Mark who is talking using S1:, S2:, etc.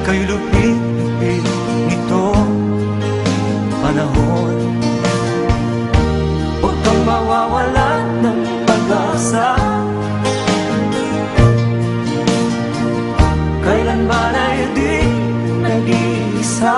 S1: kay lupit nito panahon. Huwag kang mawawalan ng pag-asa, kailanman ay di nag-iisa.